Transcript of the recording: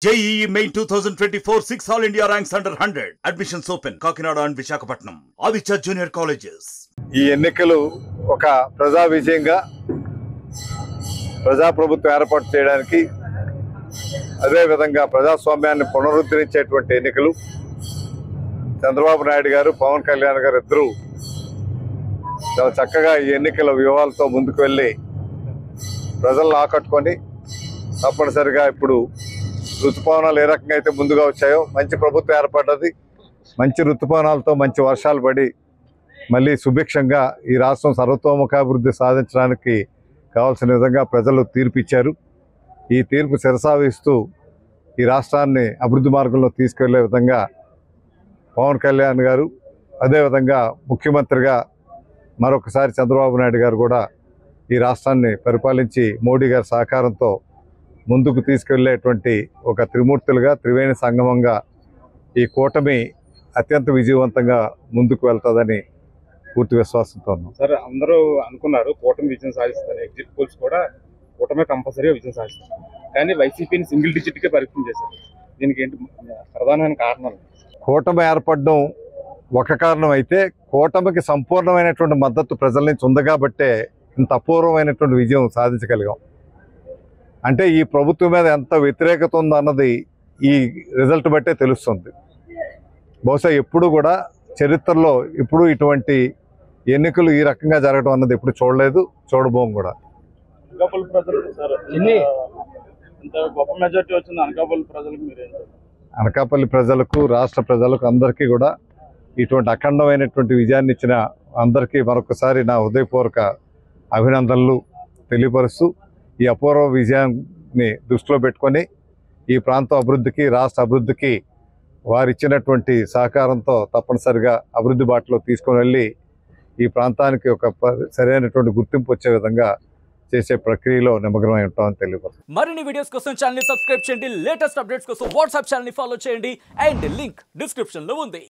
JEE Main 2024 6 All India ranks under 100. Admissions open. Kakinada and Visakhapatnam. Aditya Junior Colleges. ఈ ఎన్నికలు ఒక ప్రజా విజయంగా ప్రజాప్రభుత్వం ఏర్పాటు చేయడానికి అదే విధంగా ప్రజాస్వామ్యాన్ని పునరుద్ధరించేటువంటి ఎన్నికలు. చంద్రబాబు నాయుడు గారు, పవన్ కళ్యాణ్ గారు ఇద్దరు చాలా చక్కగా ఈ ఎన్నికల వ్యూహాలతో ముందుకు వెళ్ళి ప్రజలను ఆకట్టుకొని తప్పనిసరిగా ఇప్పుడు ఋతుపవనాలు ఏ రకంగా అయితే ముందుగా వచ్చాయో మంచి ప్రభుత్వం ఏర్పడ్డది. మంచి ఋతుపవనాలతో మంచి వర్షాలు పడి మళ్ళీ సుభిక్షంగా ఈ రాష్ట్రం సర్వతోముఖాభివృద్ధి సాధించడానికి కావాల్సిన విధంగా ప్రజలు తీర్పు ఇచ్చారు. ఈ తీర్పు శిరసావహిస్తూ ఈ రాష్ట్రాన్ని అభివృద్ధి మార్గంలో తీసుకెళ్లే విధంగా పవన్ కళ్యాణ్ గారు, అదేవిధంగా ముఖ్యమంత్రిగా మరొకసారి చంద్రబాబు నాయుడు గారు కూడా ఈ రాష్ట్రాన్ని పరిపాలించి మోడీ గారి సహకారంతో ముందుకు తీసుకెళ్లేటువంటి ఒక త్రిమూర్తులుగా, త్రివేణి సంగమంగా ఈ కూటమి అత్యంత విజయవంతంగా ముందుకు వెళ్తుందని పూర్తి విశ్వాసంతో ఉన్నాం. సార్, అందరూ అనుకున్నారు కూటమి విజయం సాధిస్తారు, ఎగ్జిట్ పోల్స్ కూడా కూటమి కంపల్సరీగా విజయం సాధిస్తారు. కానీ వైసీపీని సింగిల్ డిజిట్కే పరిమితం చేశారు. దీనికి ఏంటి ప్రధానమైన కారణాలు? కూటమి ఏర్పడడం ఒక కారణం అయితే, కూటమికి సంపూర్ణమైనటువంటి మద్దతు ప్రజల నుంచి ఉంది కాబట్టే ఇంత అపూర్వమైనటువంటి విజయం సాధించగలిగాం. అంటే ఈ ప్రభుత్వం మీద ఎంత వ్యతిరేకత ఉందన్నది ఈ రిజల్ట్ బట్టే తెలుస్తుంది. బహుశా ఎప్పుడు కూడా చరిత్రలో ఇప్పుడు ఇటువంటి ఎన్నికలు ఈ రకంగా జరగడం అన్నది ఎప్పుడు చూడలేదు, చూడబోం కూడా. అనకాపల్లి ప్రజలు సార్ ఇంత గొప్ప మెజారిటీ వచ్చింది. అనకాపల్లి ప్రజలకు మీరేం? అనకాపల్లి ప్రజలకు, రాష్ట్ర ప్రజలకు అందరికీ కూడా ఇటువంటి అఖండమైనటువంటి విజయాన్ని ఇచ్చిన అందరికీ మరొకసారి నా హృదయపూర్వక అభినందనలు తెలియపరుస్తూ, ఈ అపూర్వ విజయాన్ని దృష్టిలో పెట్టుకొని ఈ ప్రాంతం అభివృద్ధికి, రాష్ట్ర అభివృద్ధికి వారిచ్చినటువంటి సహకారంతో తప్పనిసరిగా అభివృద్ధి బాటలో తీసుకొని వెళ్ళి ఈ ప్రాంతానికి ఒక సరైనటువంటి గుర్తింపు వచ్చే విధంగా చేసే ప్రక్రియలో నిమగ్నమై ఉంటామని తెలియపరుస్తుంది. మరిన్ని వీడియోస్ కోసం ఛానల్ ని సబ్స్క్రైబ్ చేయండి. లేటెస్ట్ అప్డేట్స్ కోసం వాట్సాప్ ఛానల్ ని ఫాలో చేయండి. అండ్ లింక్ డిస్క్రిప్షన్ లో ఉంది.